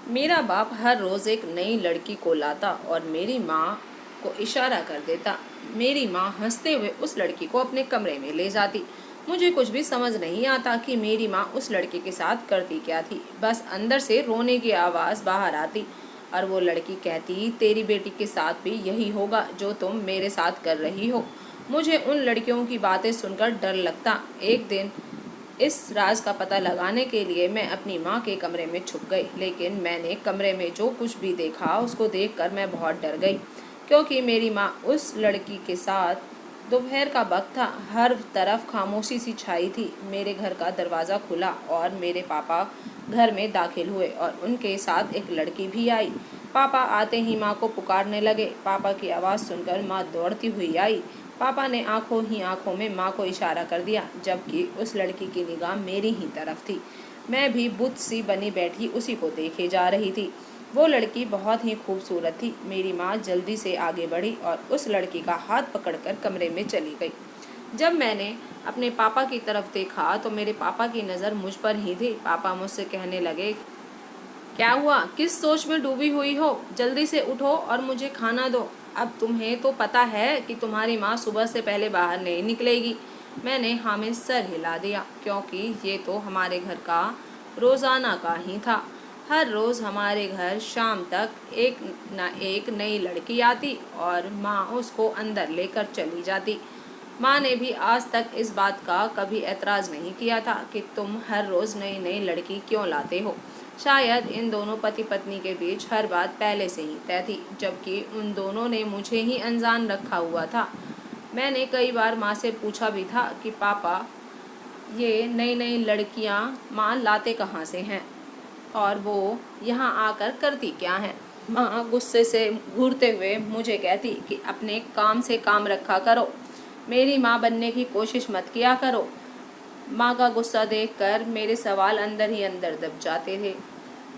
मेरा बाप हर रोज़ एक नई लड़की को लाता और मेरी माँ को इशारा कर देता। मेरी माँ हंसते हुए उस लड़की को अपने कमरे में ले जाती। मुझे कुछ भी समझ नहीं आता कि मेरी माँ उस लड़के के साथ करती क्या थी। बस अंदर से रोने की आवाज़ बाहर आती और वो लड़की कहती, तेरी बेटी के साथ भी यही होगा जो तुम मेरे साथ कर रही हो। मुझे उन लड़कियों की बातें सुनकर डर लगता। एक दिन इस राज का पता लगाने के लिए मैं अपनी माँ के कमरे में छुप गई, लेकिन मैंने कमरे में जो कुछ भी देखा उसको देखकर मैं बहुत डर गई, क्योंकि मेरी माँ उस लड़की के साथ। दोपहर का वक्त था, हर तरफ खामोशी सी छाई थी। मेरे घर का दरवाज़ा खुला और मेरे पापा घर में दाखिल हुए और उनके साथ एक लड़की भी आई। पापा आते ही माँ को पुकारने लगे। पापा की आवाज़ सुनकर माँ दौड़ती हुई आई। पापा ने आंखों ही आंखों में माँ को इशारा कर दिया, जबकि उस लड़की की निगाह मेरी ही तरफ थी। मैं भी बुत सी बनी बैठी उसी को देखे जा रही थी। वो लड़की बहुत ही खूबसूरत थी। मेरी माँ जल्दी से आगे बढ़ी और उस लड़की का हाथ पकड़कर कमरे में चली गई। जब मैंने अपने पापा की तरफ देखा तो मेरे पापा की नज़र मुझ पर ही थी। पापा मुझसे कहने लगे, क्या हुआ, किस सोच में डूबी हुई हो? जल्दी से उठो और मुझे खाना दो। अब तुम्हें तो पता है कि तुम्हारी माँ सुबह से पहले बाहर नहीं निकलेगी। मैंने हाँ में सर हिला दिया, क्योंकि ये तो हमारे घर का रोज़ाना का ही था। हर रोज़ हमारे घर शाम तक एक न एक नई लड़की आती और माँ उसको अंदर लेकर चली जाती। माँ ने भी आज तक इस बात का कभी एतराज़ नहीं किया था कि तुम हर रोज़ नई नई लड़की क्यों लाते हो। शायद इन दोनों पति पत्नी के बीच हर बात पहले से ही तय थी, जबकि उन दोनों ने मुझे ही अनजान रखा हुआ था। मैंने कई बार माँ से पूछा भी था कि पापा, ये नई नई लड़कियाँ माँ लाते कहाँ से हैं और वो यहाँ आकर करती क्या हैं? माँ गुस्से से घूरते हुए मुझे कहती कि अपने काम से काम रखा करो, मेरी माँ बनने की कोशिश मत किया करो। माँ का गुस्सा देखकर मेरे सवाल अंदर ही अंदर दब जाते थे।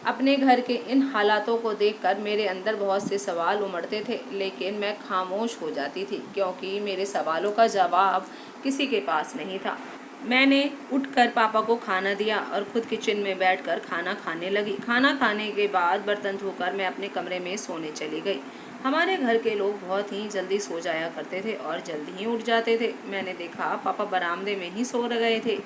अपने घर के इन हालातों को देखकर मेरे अंदर बहुत से सवाल उमड़ते थे, लेकिन मैं खामोश हो जाती थी, क्योंकि मेरे सवालों का जवाब किसी के पास नहीं था। मैंने उठकर पापा को खाना दिया और खुद किचन में बैठकर खाना खाने लगी। खाना खाने के बाद बर्तन धोकर मैं अपने कमरे में सोने चली गई। हमारे घर के लोग बहुत ही जल्दी सो जाया करते थे और जल्दी ही उठ जाते थे। मैंने देखा पापा बरामदे में ही सो गए थे।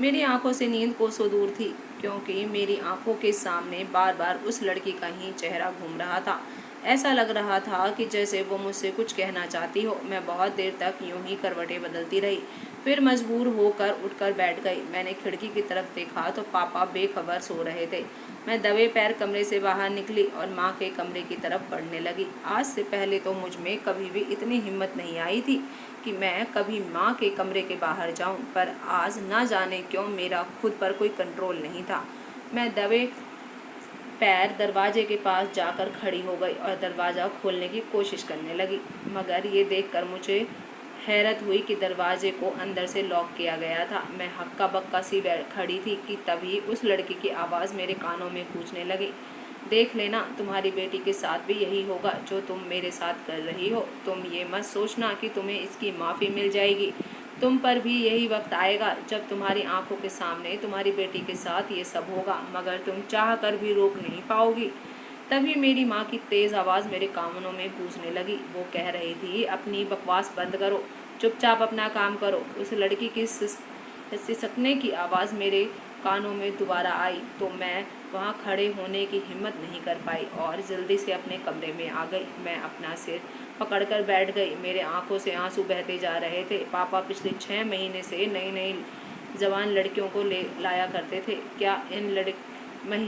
मेरी आंखों से नींद कोसों दूर थी, क्योंकि मेरी आंखों के सामने बार बार उस लड़की का ही चेहरा घूम रहा था। ऐसा लग रहा था कि जैसे वो मुझसे कुछ कहना चाहती हो। मैं बहुत देर तक यूं ही करवटें बदलती रही, फिर मजबूर होकर उठकर बैठ गई। मैंने खिड़की की तरफ देखा तो पापा बेखबर सो रहे थे। मैं दबे पैर कमरे से बाहर निकली और माँ के कमरे की तरफ बढ़ने लगी। आज से पहले तो मुझ में कभी भी इतनी हिम्मत नहीं आई थी कि मैं कभी माँ के कमरे के बाहर जाऊं, पर आज ना जाने क्यों मेरा खुद पर कोई कंट्रोल नहीं था। मैं दबे पैर दरवाजे के पास जाकर खड़ी हो गई और दरवाज़ा खोलने की कोशिश करने लगी, मगर ये देखकर मुझे हैरत हुई कि दरवाजे को अंदर से लॉक किया गया था। मैं हक्का बक्का सी खड़ी थी कि तभी उस लड़की की आवाज़ मेरे कानों में गूंजने लगी, देख लेना, तुम्हारी बेटी के साथ भी यही होगा जो तुम मेरे साथ कर रही हो। तुम ये मत सोचना कि तुम्हें इसकी माफ़ी मिल जाएगी। तुम पर भी यही वक्त आएगा जब तुम्हारी आंखों के सामने तुम्हारी बेटी के साथ ये सब होगा, मगर तुम चाह कर भी रोक नहीं पाओगी। तभी मेरी माँ की तेज़ आवाज़ मेरे कानों में गूंजने लगी। वो कह रही थी, अपनी बकवास बंद करो, चुपचाप अपना काम करो। उस लड़की की सिसकने की आवाज़ मेरे कानों में दोबारा आई तो मैं वहाँ खड़े होने की हिम्मत नहीं कर पाई और जल्दी से अपने कमरे में आ गई। मैं अपना सिर पकड़कर बैठ गई। मेरे आंखों से आंसू बहते जा रहे थे। पापा पिछले 6 महीने से नई नई जवान लड़कियों को ले लाया करते थे। क्या इन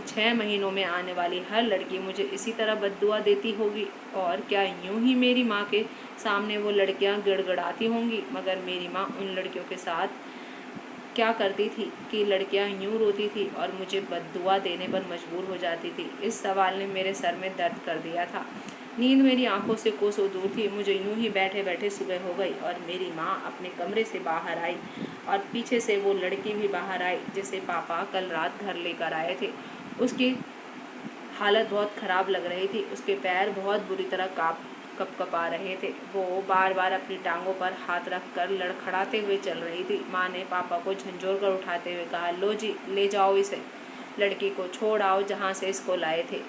6 महीनों में आने वाली हर लड़की मुझे इसी तरह बद्दुआ देती होगी? और क्या यूं ही मेरी माँ के सामने वो लड़कियाँ गिड़गिड़ाती होंगी? मगर मेरी माँ उन लड़कियों के साथ क्या करती थी कि लड़कियां यूं रोती थी और मुझे बद्दुआ देने पर मजबूर हो जाती थी? इस सवाल ने मेरे सर में दर्द कर दिया था। नींद मेरी आंखों से कोसों दूर थी। मुझे यूं ही बैठे बैठे सुबह हो गई और मेरी माँ अपने कमरे से बाहर आई और पीछे से वो लड़की भी बाहर आई जिसे पापा कल रात घर लेकर आए थे। उसकी हालत बहुत ख़राब लग रही थी। उसके पैर बहुत बुरी तरह कपकपा रहे थे। वो बार बार अपनी टांगों पर हाथ रख कर लड़खड़ाते हुए चल रही थी। माँ ने पापा को झंझोर कर उठाते हुए कहा, लो जी, ले जाओ इसे। लड़की को छोड़ आओ जहाँ से इसको लाए थे।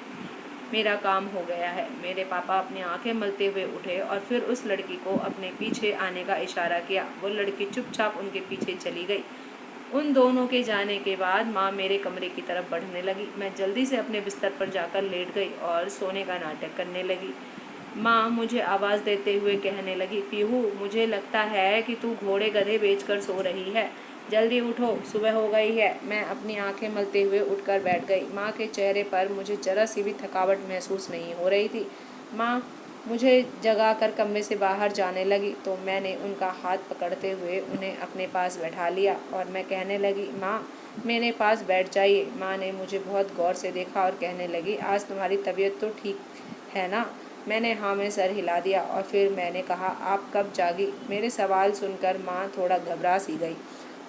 मेरा काम हो गया है। मेरे पापा अपनी आंखें मलते हुए उठे और फिर उस लड़की को अपने पीछे आने का इशारा किया। वो लड़की चुपचाप उनके पीछे चली गई। उन दोनों के जाने के बाद माँ मेरे कमरे की तरफ बढ़ने लगी। मैं जल्दी से अपने बिस्तर पर जाकर लेट गई और सोने का नाटक करने लगी। माँ मुझे आवाज़ देते हुए कहने लगी, पीहू, मुझे लगता है कि तू घोड़े गधे बेचकर सो रही है। जल्दी उठो, सुबह हो गई है। मैं अपनी आंखें मलते हुए उठकर बैठ गई। माँ के चेहरे पर मुझे जरा सी भी थकावट महसूस नहीं हो रही थी। माँ मुझे जगाकर कमरे से बाहर जाने लगी तो मैंने उनका हाथ पकड़ते हुए उन्हें अपने पास बैठा लिया और मैं कहने लगी, माँ मेरे पास बैठ जाइए। माँ ने मुझे बहुत गौर से देखा और कहने लगी, आज तुम्हारी तबीयत तो ठीक है ना? मैंने हाँ में सर हिला दिया और फिर मैंने कहा, आप कब जागी? मेरे सवाल सुनकर माँ थोड़ा घबरा सी गई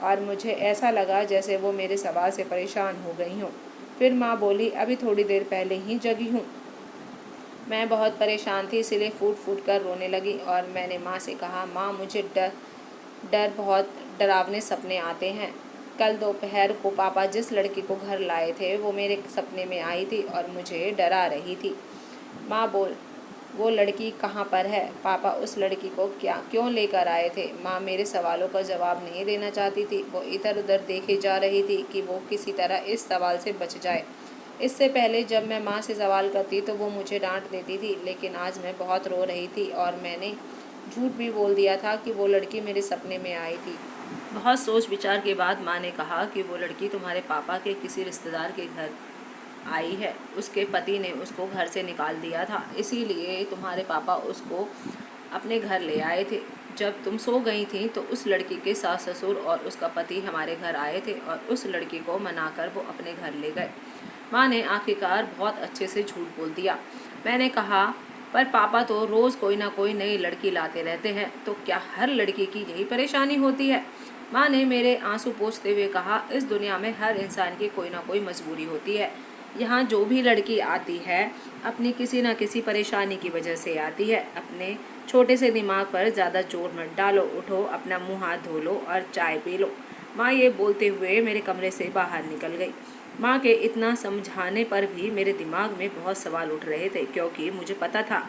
और मुझे ऐसा लगा जैसे वो मेरे सवाल से परेशान हो गई हों। फिर माँ बोली, अभी थोड़ी देर पहले ही जगी हूँ। मैं बहुत परेशान थी, इसलिए फूट फूट कर रोने लगी और मैंने माँ से कहा, माँ मुझे बहुत डरावने सपने आते हैं। कल दोपहर को पापा जिस लड़की को घर लाए थे वो मेरे सपने में आई थी और मुझे डरा रही थी। माँ बोल, वो लड़की कहाँ पर है? पापा उस लड़की को क्यों लेकर आए थे? माँ मेरे सवालों का जवाब नहीं देना चाहती थी। वो इधर उधर देखे जा रही थी कि वो किसी तरह इस सवाल से बच जाए। इससे पहले जब मैं माँ से सवाल करती तो वो मुझे डांट देती थी, लेकिन आज मैं बहुत रो रही थी और मैंने झूठ भी बोल दिया था कि वो लड़की मेरे सपने में आई थी। बहुत सोच विचार के बाद माँ ने कहा कि वो लड़की तुम्हारे पापा के किसी रिश्तेदार के घर आई है। उसके पति ने उसको घर से निकाल दिया था, इसीलिए तुम्हारे पापा उसको अपने घर ले आए थे। जब तुम सो गई थी तो उस लड़की के सास ससुर और उसका पति हमारे घर आए थे और उस लड़की को मनाकर वो अपने घर ले गए। माँ ने आखिरकार बहुत अच्छे से झूठ बोल दिया। मैंने कहा, पर पापा तो रोज़ कोई ना कोई नई लड़की लाते रहते हैं, तो क्या हर लड़की की यही परेशानी होती है? माँ ने मेरे आंसू पोंछते हुए कहा, इस दुनिया में हर इंसान की कोई ना कोई मजबूरी होती है। यहाँ जो भी लड़की आती है अपनी किसी न किसी परेशानी की वजह से आती है। अपने छोटे से दिमाग पर ज़्यादा जोर मत डालो। उठो, अपना मुंह हाथ धो लो और चाय पी लो। माँ ये बोलते हुए मेरे कमरे से बाहर निकल गई। माँ के इतना समझाने पर भी मेरे दिमाग में बहुत सवाल उठ रहे थे, क्योंकि मुझे पता था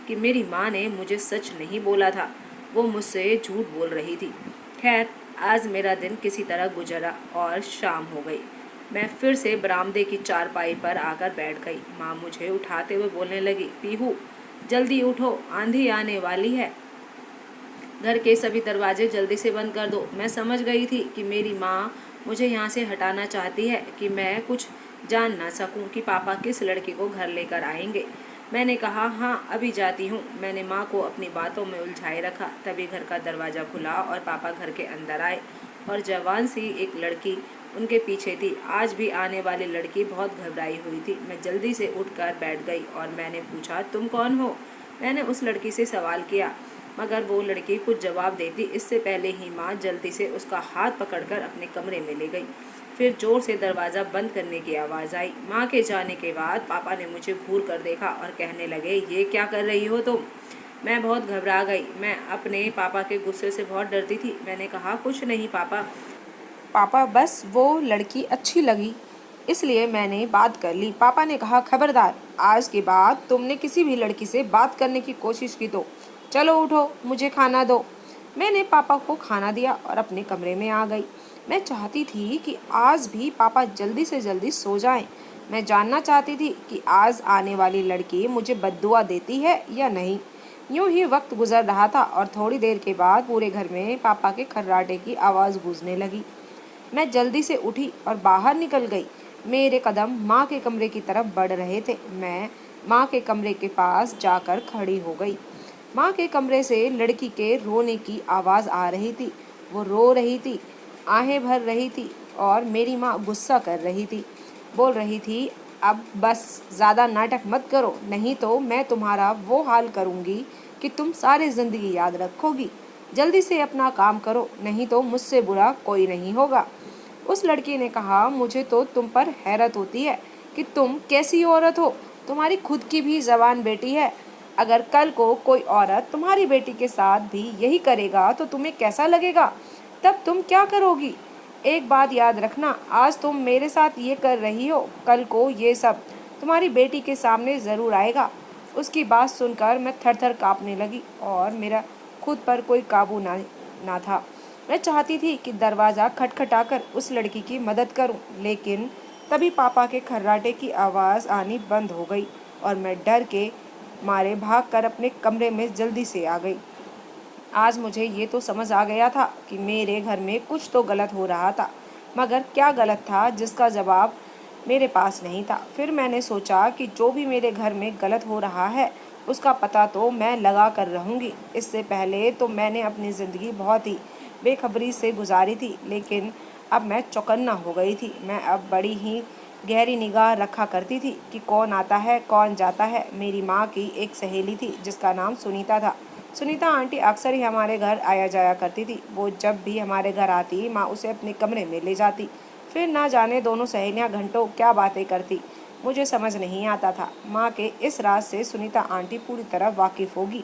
कि मेरी माँ ने मुझे सच नहीं बोला था, वो मुझसे झूठ बोल रही थी। खैर, आज मेरा दिन किसी तरह गुजरा और शाम हो गई। मैं फिर से बरामदे की चारपाई पर आकर बैठ गई। माँ मुझे उठाते हुए बोलने लगी, पीहू जल्दी उठो, आंधी आने वाली है। घर के सभी दरवाजे जल्दी से बंद कर दो। मैं समझ गई थी कि मेरी माँ मुझे यहाँ से हटाना चाहती है कि मैं कुछ जान ना सकूं कि पापा किस लड़की को घर लेकर आएंगे। मैंने कहा, हाँ अभी जाती हूँ। मैंने माँ को अपनी बातों में उलझाए रखा। तभी घर का दरवाज़ा खुला और पापा घर के अंदर आए और जवान सी एक लड़की उनके पीछे थी। आज भी आने वाली लड़की बहुत घबराई हुई थी। मैं जल्दी से उठकर बैठ गई और मैंने पूछा, तुम कौन हो? मैंने उस लड़की से सवाल किया, मगर वो लड़की कुछ जवाब देती इससे पहले ही माँ जल्दी से उसका हाथ पकड़कर अपने कमरे में ले गई। फिर जोर से दरवाज़ा बंद करने की आवाज़ आई। माँ के जाने के बाद पापा ने मुझे घूर कर देखा और कहने लगे, ये क्या कर रही हो तुम? मैं बहुत घबरा गई। मैं अपने पापा के गुस्से से बहुत डरती थी। मैंने कहा, कुछ नहीं पापा बस वो लड़की अच्छी लगी, इसलिए मैंने बात कर ली। पापा ने कहा, खबरदार, आज के बाद तुमने किसी भी लड़की से बात करने की कोशिश की तो चलो उठो, मुझे खाना दो। मैंने पापा को खाना दिया और अपने कमरे में आ गई। मैं चाहती थी कि आज भी पापा जल्दी से जल्दी सो जाएं। मैं जानना चाहती थी कि आज आने वाली लड़की मुझे बद्दुआ देती है या नहीं। यूं ही वक्त गुजर रहा था और थोड़ी देर के बाद पूरे घर में पापा के खर्राटे की आवाज़ गूंजने लगी। मैं जल्दी से उठी और बाहर निकल गई। मेरे कदम माँ के कमरे की तरफ बढ़ रहे थे। मैं माँ के कमरे के पास जाकर खड़ी हो गई। माँ के कमरे से लड़की के रोने की आवाज़ आ रही थी। वो रो रही थी, आहें भर रही थी और मेरी माँ गुस्सा कर रही थी। बोल रही थी, अब बस ज़्यादा नाटक मत करो, नहीं तो मैं तुम्हारा वो हाल करूँगी कि तुम सारी ज़िंदगी याद रखोगी। जल्दी से अपना काम करो, नहीं तो मुझसे बुरा कोई नहीं होगा। उस लड़की ने कहा, मुझे तो तुम पर हैरत होती है कि तुम कैसी औरत हो। तुम्हारी खुद की भी जवान बेटी है। अगर कल को कोई औरत तुम्हारी बेटी के साथ भी यही करेगा तो तुम्हें कैसा लगेगा? तब तुम क्या करोगी? एक बात याद रखना, आज तुम मेरे साथ ये कर रही हो, कल को ये सब तुम्हारी बेटी के सामने ज़रूर आएगा। उसकी बात सुनकर मैं थर थर काँपने लगी और मेरा खुद पर कोई काबू ना था। मैं चाहती थी कि दरवाज़ा खटखटाकर उस लड़की की मदद करूं, लेकिन तभी पापा के खर्राटे की आवाज़ आनी बंद हो गई और मैं डर के मारे भागकर अपने कमरे में जल्दी से आ गई। आज मुझे ये तो समझ आ गया था कि मेरे घर में कुछ तो गलत हो रहा था, मगर क्या गलत था जिसका जवाब मेरे पास नहीं था। फिर मैंने सोचा कि जो भी मेरे घर में गलत हो रहा है उसका पता तो मैं लगा कर रहूँगी। इससे पहले तो मैंने अपनी ज़िंदगी बहुत ही बेखबरी से गुजारी थी, लेकिन अब मैं चौकन्ना हो गई थी। मैं अब बड़ी ही गहरी निगाह रखा करती थी कि कौन आता है कौन जाता है। मेरी माँ की एक सहेली थी जिसका नाम सुनीता था। सुनीता आंटी अक्सर ही हमारे घर आया जाया करती थी। वो जब भी हमारे घर आती माँ उसे अपने कमरे में ले जाती। फिर ना जाने दोनों सहेलियाँ घंटों क्या बातें करती, मुझे समझ नहीं आता था। माँ के इस राज से सुनीता आंटी पूरी तरह वाकिफ़ होगी।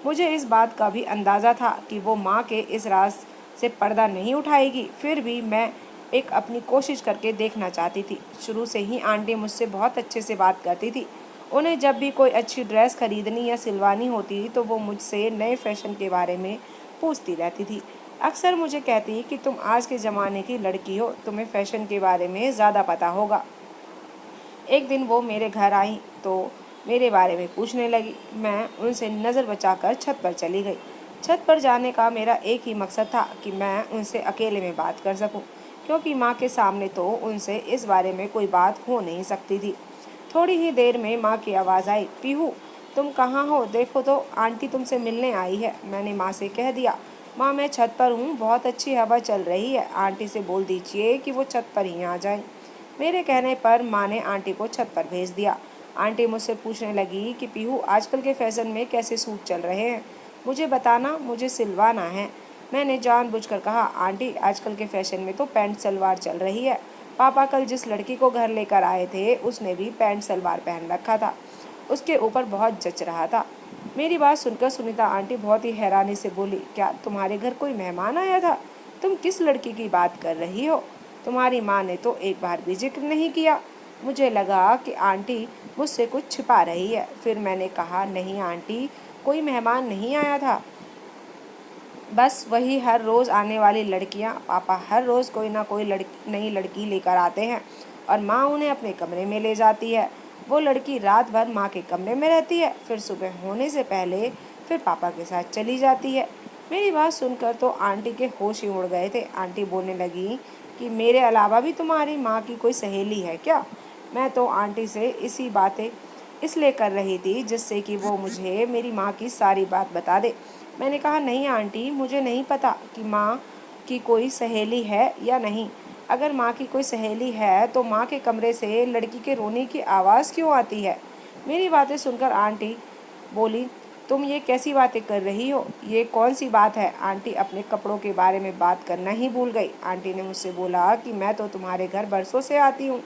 मुझे इस बात का भी अंदाज़ा था कि वो माँ के इस राज से पर्दा नहीं उठाएगी। फिर भी मैं एक अपनी कोशिश करके देखना चाहती थी। शुरू से ही आंटी मुझसे बहुत अच्छे से बात करती थी। उन्हें जब भी कोई अच्छी ड्रेस खरीदनी या सिलवानी होती तो वो मुझसे नए फैशन के बारे में पूछती रहती थी। अक्सर मुझे कहती कि तुम आज के ज़माने की लड़की हो, तुम्हें फ़ैशन के बारे में ज़्यादा पता होगा। एक दिन वो मेरे घर आई तो मेरे बारे में पूछने लगी। मैं उनसे नज़र बचाकर छत पर चली गई। छत पर जाने का मेरा एक ही मकसद था कि मैं उनसे अकेले में बात कर सकूं, क्योंकि माँ के सामने तो उनसे इस बारे में कोई बात हो नहीं सकती थी। थोड़ी ही देर में माँ की आवाज़ आई, पीहू तुम कहाँ हो, देखो तो आंटी तुमसे मिलने आई है। मैंने माँ से कह दिया, माँ मैं छत पर हूँ, बहुत अच्छी हवा चल रही है, आंटी से बोल दीजिए कि वो छत पर ही आ जाए। मेरे कहने पर माँ ने आंटी को छत पर भेज दिया। आंटी मुझसे पूछने लगी कि पीहू आजकल के फैशन में कैसे सूट चल रहे हैं, मुझे बताना, मुझे सिलवाना है। मैंने जानबूझकर कहा, आंटी आजकल के फैशन में तो पैंट सलवार चल रही है। पापा कल जिस लड़की को घर लेकर आए थे उसने भी पैंट सलवार पहन रखा था, उसके ऊपर बहुत जच रहा था। मेरी बात सुनकर सुनीता आंटी बहुत ही हैरानी से बोली, क्या तुम्हारे घर कोई मेहमान आया था? तुम किस लड़की की बात कर रही हो? तुम्हारी माँ ने तो एक बार भी जिक्र नहीं किया। मुझे लगा कि आंटी मुझसे कुछ छिपा रही है। फिर मैंने कहा, नहीं आंटी, कोई मेहमान नहीं आया था, बस वही हर रोज़ आने वाली लड़कियां। पापा हर रोज़ कोई ना कोई नई लड़की लेकर आते हैं और माँ उन्हें अपने कमरे में ले जाती है। वो लड़की रात भर माँ के कमरे में रहती है, फिर सुबह होने से पहले फिर पापा के साथ चली जाती है। मेरी बात सुनकर तो आंटी के होश ही उड़ गए थे। आंटी बोलने लगी कि मेरे अलावा भी तुम्हारी माँ की कोई सहेली है क्या? मैं तो आंटी से इसी बातें इसलिए कर रही थी जिससे कि वो मुझे मेरी माँ की सारी बात बता दे। मैंने कहा, नहीं आंटी, मुझे नहीं पता कि माँ की कोई सहेली है या नहीं। अगर माँ की कोई सहेली है तो माँ के कमरे से लड़की के रोने की आवाज़ क्यों आती है? मेरी बातें सुनकर आंटी बोली, तुम ये कैसी बातें कर रही हो? ये कौन सी बात है? आंटी अपने कपड़ों के बारे में बात करना ही भूल गई। आंटी ने मुझसे बोला कि मैं तो तुम्हारे घर बरसों से आती हूँ,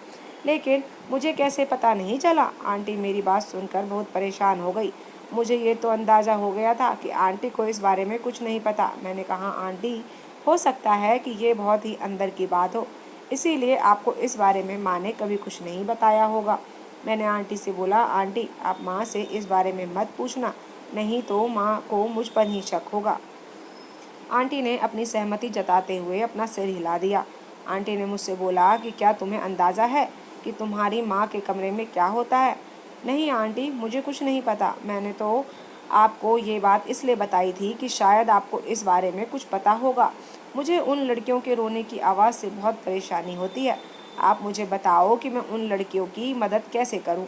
लेकिन मुझे कैसे पता नहीं चला। आंटी मेरी बात सुनकर बहुत परेशान हो गई। मुझे ये तो अंदाज़ा हो गया था कि आंटी को इस बारे में कुछ नहीं पता। मैंने कहा, आंटी हो सकता है कि ये बहुत ही अंदर की बात हो, इसीलिए आपको इस बारे में माँ ने कभी कुछ नहीं बताया होगा। मैंने आंटी से बोला, आंटी आप माँ से इस बारे में मत पूछना, नहीं तो माँ को मुझ पर ही शक होगा। आंटी ने अपनी सहमति जताते हुए अपना सिर हिला दिया। आंटी ने मुझसे बोला कि क्या तुम्हें अंदाज़ा है कि तुम्हारी माँ के कमरे में क्या होता है? नहीं आंटी, मुझे कुछ नहीं पता। मैंने तो आपको ये बात इसलिए बताई थी कि शायद आपको इस बारे में कुछ पता होगा। मुझे उन लड़कियों के रोने की आवाज़ से बहुत परेशानी होती है। आप मुझे बताओ कि मैं उन लड़कियों की मदद कैसे करूं?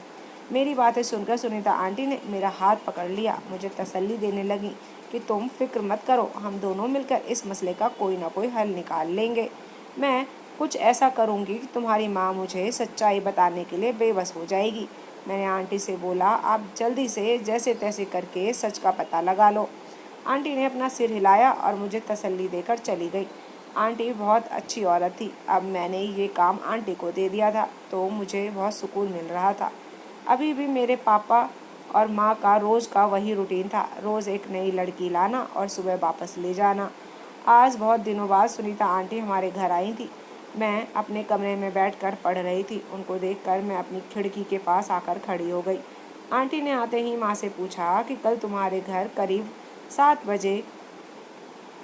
मेरी बातें सुनकर सुनीता आंटी ने मेरा हाथ पकड़ लिया, मुझे तसल्ली देने लगी कि तुम फिक्र मत करो, हम दोनों मिलकर इस मसले का कोई ना कोई हल निकाल लेंगे। मैं कुछ ऐसा करूंगी कि तुम्हारी माँ मुझे सच्चाई बताने के लिए बेबस हो जाएगी। मैंने आंटी से बोला, आप जल्दी से जैसे तैसे करके सच का पता लगा लो। आंटी ने अपना सिर हिलाया और मुझे तसल्ली देकर चली गई। आंटी बहुत अच्छी औरत थी। अब मैंने ये काम आंटी को दे दिया था तो मुझे बहुत सुकून मिल रहा था। अभी भी मेरे पापा और माँ का रोज़ का वही रूटीन था, रोज़ एक नई लड़की लाना और सुबह वापस ले जाना। आज बहुत दिनों बाद सुनीता आंटी हमारे घर आई थी। मैं अपने कमरे में बैठकर पढ़ रही थी। उनको देखकर मैं अपनी खिड़की के पास आकर खड़ी हो गई। आंटी ने आते ही माँ से पूछा कि कल तुम्हारे घर करीब 7 बजे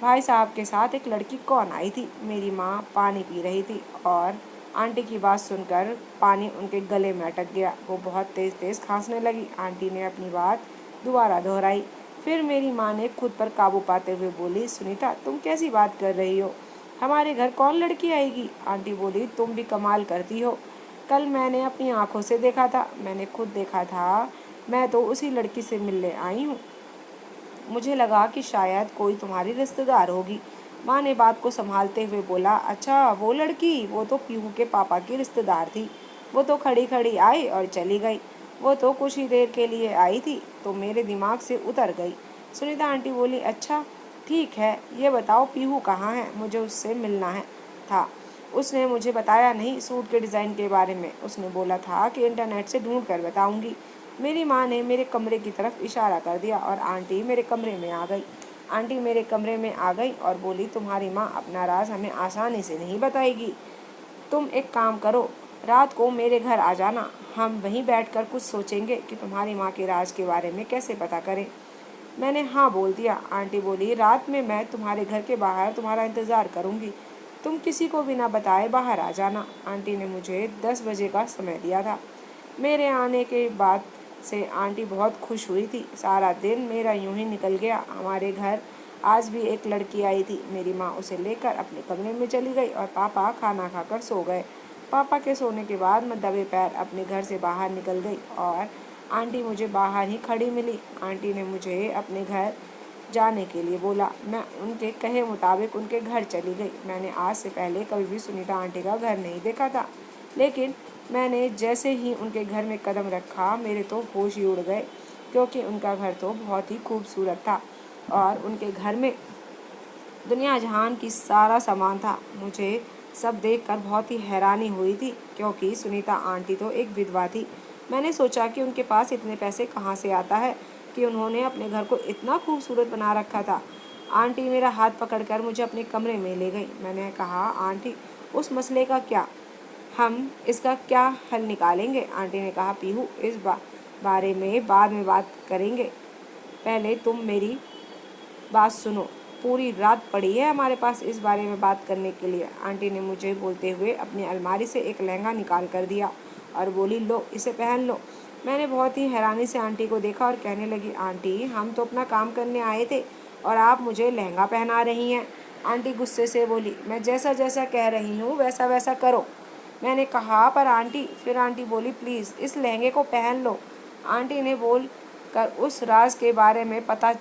भाई साहब के साथ एक लड़की कौन आई थी। मेरी माँ पानी पी रही थी और आंटी की बात सुनकर पानी उनके गले में अटक गया। वो बहुत तेज तेज खांसने लगी। आंटी ने अपनी बात दोबारा दोहराई। फिर मेरी माँ ने खुद पर काबू पाते हुए बोली, सुनीता तुम कैसी बात कर रही हो? हमारे घर कौन लड़की आएगी? आंटी बोली, तुम भी कमाल करती हो। कल मैंने अपनी आंखों से देखा था। मैंने खुद देखा था। मैं तो उसी लड़की से मिलने आई हूँ। मुझे लगा कि शायद कोई तुम्हारी रिश्तेदार होगी। माँ ने बात को संभालते हुए बोला, अच्छा वो लड़की, वो तो पीहू के पापा की रिश्तेदार थी। वो तो खड़ी खड़ी आई और चली गई। वो तो कुछ ही देर के लिए आई थी तो मेरे दिमाग से उतर गई। सुनीता आंटी बोली, अच्छा ठीक है, ये बताओ पीहू कहाँ है? मुझे उससे मिलना है था। उसने मुझे बताया नहीं सूट के डिज़ाइन के बारे में। उसने बोला था कि इंटरनेट से ढूंढ कर बताऊंगी। मेरी माँ ने मेरे कमरे की तरफ इशारा कर दिया और आंटी मेरे कमरे में आ गई। आंटी मेरे कमरे में आ गई और बोली, तुम्हारी माँ अपना राज हमें आसानी से नहीं बताएगी। तुम एक काम करो, रात को मेरे घर आ जाना। हम वहीं बैठकर कुछ सोचेंगे कि तुम्हारी माँ के राज के बारे में कैसे पता करें। मैंने हाँ बोल दिया। आंटी बोली, रात में मैं तुम्हारे घर के बाहर तुम्हारा इंतज़ार करूँगी। तुम किसी को बिना बताए बाहर आ जाना। आंटी ने मुझे 10 बजे का समय दिया था। मेरे आने के बाद से आंटी बहुत खुश हुई थी। सारा दिन मेरा यूं ही निकल गया। हमारे घर आज भी एक लड़की आई थी। मेरी माँ उसे लेकर अपने कमरे में चली गई और पापा खाना खाकर सो गए। पापा के सोने के बाद मैं दबे पैर अपने घर से बाहर निकल गई और आंटी मुझे बाहर ही खड़ी मिली। आंटी ने मुझे अपने घर जाने के लिए बोला। मैं उनके कहे मुताबिक उनके घर चली गई। मैंने आज से पहले कभी भी सुनीता आंटी का घर नहीं देखा था, लेकिन मैंने जैसे ही उनके घर में कदम रखा मेरे तो होश ही उड़ गए, क्योंकि उनका घर तो बहुत ही खूबसूरत था और उनके घर में दुनिया जहान की सारा सामान था। मुझे सब देखकर बहुत ही हैरानी हुई थी, क्योंकि सुनीता आंटी तो एक विधवा थी। मैंने सोचा कि उनके पास इतने पैसे कहाँ से आता है कि उन्होंने अपने घर को इतना खूबसूरत बना रखा था। आंटी मेरा हाथ पकड़कर मुझे अपने कमरे में ले गई। मैंने कहा, आंटी उस मसले का क्या, हम इसका क्या हल निकालेंगे? आंटी ने कहा, पीहू इस बारे में बाद में बात करेंगे, पहले तुम मेरी बात सुनो। पूरी रात पड़ी है हमारे पास इस बारे में बात करने के लिए। आंटी ने मुझे बोलते हुए अपनी अलमारी से एक लहंगा निकाल कर दिया और बोली, लो इसे पहन लो। मैंने बहुत ही हैरानी से आंटी को देखा और कहने लगी, आंटी हम तो अपना काम करने आए थे और आप मुझे लहंगा पहना रही हैं। आंटी गुस्से से बोली, मैं जैसा जैसा कह रही हूँ वैसा वैसा करो। मैंने कहा, पर आंटी। फिर आंटी बोली, प्लीज़ इस लहंगे को पहन लो। आंटी ने बोल कर उस राज के बारे में पता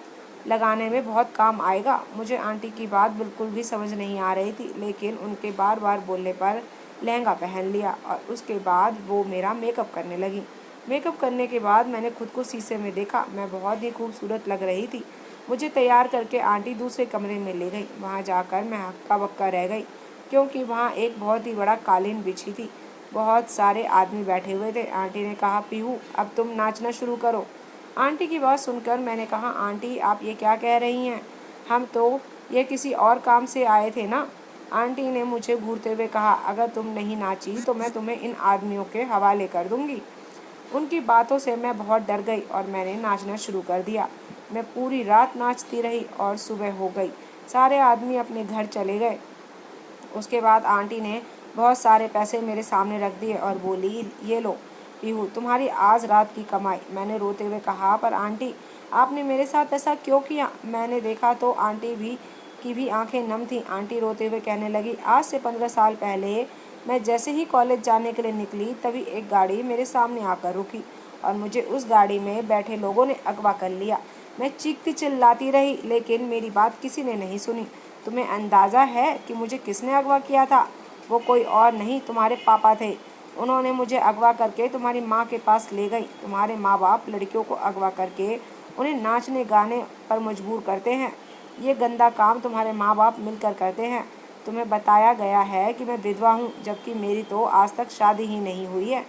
लगाने में बहुत काम आएगा। मुझे आंटी की बात बिल्कुल भी समझ नहीं आ रही थी, लेकिन उनके बार बार बोलने पर लहंगा पहन लिया और उसके बाद वो मेरा मेकअप करने लगी। मेकअप करने के बाद मैंने खुद को शीशे में देखा। मैं बहुत ही खूबसूरत लग रही थी। मुझे तैयार करके आंटी दूसरे कमरे में ले गई। वहाँ जाकर मैं हक्का बक्का रह गई, क्योंकि वहाँ एक बहुत ही बड़ा कालीन बिछी थी। बहुत सारे आदमी बैठे हुए थे। आंटी ने कहा, पीहू अब तुम नाचना शुरू करो। आंटी की बात सुनकर मैंने कहा, आंटी आप ये क्या कह रही हैं? हम तो ये किसी और काम से आए थे ना। आंटी ने मुझे घूरते हुए कहा, अगर तुम नहीं नाची तो मैं तुम्हें इन आदमियों के हवाले कर दूंगी। उनकी बातों से मैं बहुत डर गई और मैंने नाचना शुरू कर दिया। मैं पूरी रात नाचती रही और सुबह हो गई। सारे आदमी अपने घर चले गए। उसके बाद आंटी ने बहुत सारे पैसे मेरे सामने रख दिए और बोली, ये लो पीहू तुम्हारी आज रात की कमाई। मैंने रोते हुए कहा, पर आंटी आपने मेरे साथ ऐसा क्यों किया? मैंने देखा तो आंटी की भी आंखें नम थीं। आंटी रोते हुए कहने लगी, आज से 15 साल पहले मैं जैसे ही कॉलेज जाने के लिए निकली तभी एक गाड़ी मेरे सामने आकर रुकी और मुझे उस गाड़ी में बैठे लोगों ने अगवा कर लिया। मैं चीखती चिल्लाती रही, लेकिन मेरी बात किसी ने नहीं सुनी। तुम्हें अंदाज़ा है कि मुझे किसने अगवा किया था? वो कोई और नहीं, तुम्हारे पापा थे। उन्होंने मुझे अगवा करके तुम्हारी माँ के पास ले गई। तुम्हारे माँ बाप लड़कियों को अगवा करके उन्हें नाचने गाने पर मजबूर करते हैं। ये गंदा काम तुम्हारे माँ बाप मिलकर करते हैं। तुम्हें बताया गया है कि मैं विधवा हूँ, जबकि मेरी तो आज तक शादी ही नहीं हुई है।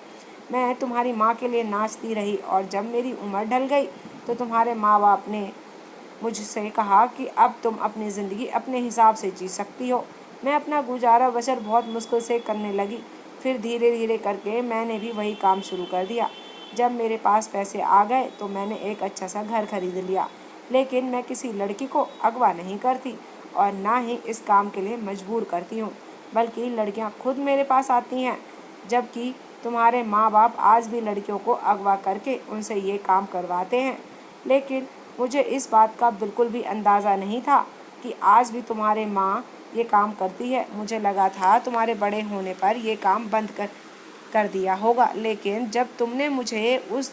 मैं तुम्हारी माँ के लिए नाचती रही और जब मेरी उम्र ढल गई तो तुम्हारे माँ बाप ने मुझसे कहा कि अब तुम अपनी ज़िंदगी अपने हिसाब से जी सकती हो। मैं अपना गुजारा बसर बहुत मुश्किल से करने लगी। फिर धीरे धीरे करके मैंने भी वही काम शुरू कर दिया। जब मेरे पास पैसे आ गए तो मैंने एक अच्छा सा घर खरीद लिया। लेकिन मैं किसी लड़की को अगवा नहीं करती और ना ही इस काम के लिए मजबूर करती हूँ, बल्कि लड़कियाँ खुद मेरे पास आती हैं। जबकि तुम्हारे माँ बाप आज भी लड़कियों को अगवा करके उनसे ये काम करवाते हैं। लेकिन मुझे इस बात का बिल्कुल भी अंदाज़ा नहीं था कि आज भी तुम्हारे माँ ये काम करती है। मुझे लगा था तुम्हारे बड़े होने पर ये काम बंद कर दिया होगा, लेकिन जब तुमने मुझे उस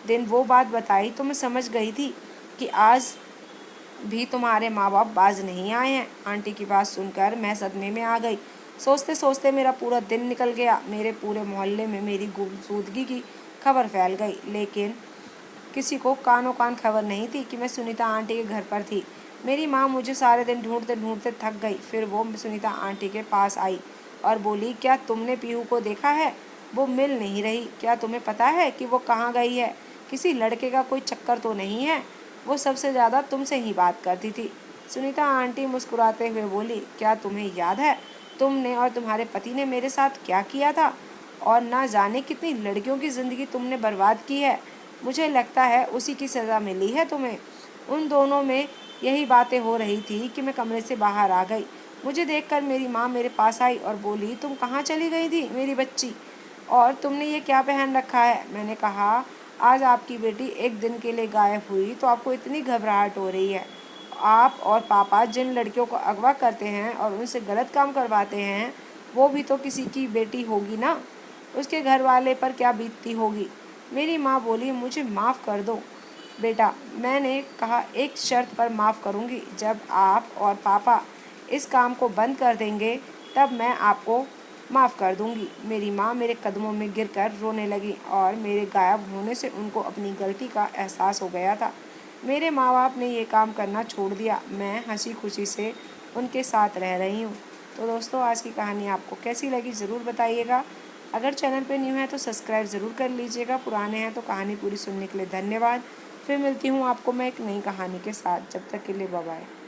दिन वो बात बताई तो मैं समझ गई थी कि आज भी तुम्हारे माँ बाप बाज नहीं आए हैं। आंटी की बात सुनकर मैं सदमे में आ गई। सोचते सोचते मेरा पूरा दिन निकल गया। मेरे पूरे मोहल्ले में मेरी गुमशुदगी की खबर फैल गई, लेकिन किसी को कानों कान खबर नहीं थी कि मैं सुनीता आंटी के घर पर थी। मेरी माँ मुझे सारे दिन ढूंढते ढूंढते थक गई। फिर वो सुनीता आंटी के पास आई और बोली, क्या तुमने पीहू को देखा है? वो मिल नहीं रही। क्या तुम्हें पता है कि वो कहाँ गई है? किसी लड़के का कोई चक्कर तो नहीं है? वो सबसे ज़्यादा तुमसे ही बात करती थी। सुनीता आंटी मुस्कुराते हुए बोली, क्या तुम्हें याद है तुमने और तुम्हारे पति ने मेरे साथ क्या किया था? और ना जाने कितनी लड़कियों की ज़िंदगी तुमने बर्बाद की है। मुझे लगता है उसी की सज़ा मिली है तुम्हें। उन दोनों में यही बातें हो रही थी कि मैं कमरे से बाहर आ गई। मुझे देखकर मेरी माँ मेरे पास आई और बोली, तुम कहाँ चली गई थी मेरी बच्ची, और तुमने ये क्या पहन रखा है? मैंने कहा, आज आपकी बेटी एक दिन के लिए गायब हुई तो आपको इतनी घबराहट हो रही है। आप और पापा जिन लड़कियों को अगवा करते हैं और उनसे गलत काम करवाते हैं, वो भी तो किसी की बेटी होगी ना। उसके घर वाले पर क्या बीतती होगी। मेरी माँ बोली, मुझे माफ़ कर दो बेटा। मैंने कहा, एक शर्त पर माफ़ करूँगी, जब आप और पापा इस काम को बंद कर देंगे तब मैं आपको माफ़ कर दूँगी। मेरी माँ मेरे कदमों में गिरकर रोने लगी और मेरे गायब होने से उनको अपनी गलती का एहसास हो गया था। मेरे माँ बाप ने ये काम करना छोड़ दिया। मैं हंसी खुशी से उनके साथ रह रही हूँ। तो दोस्तों, आज की कहानी आपको कैसी लगी ज़रूर बताइएगा। अगर चैनल पे न्यू है तो सब्सक्राइब ज़रूर कर लीजिएगा। पुराने हैं तो कहानी पूरी सुनने के लिए धन्यवाद। फिर मिलती हूँ आपको मैं एक नई कहानी के साथ। जब तक के लिए बाय बाय।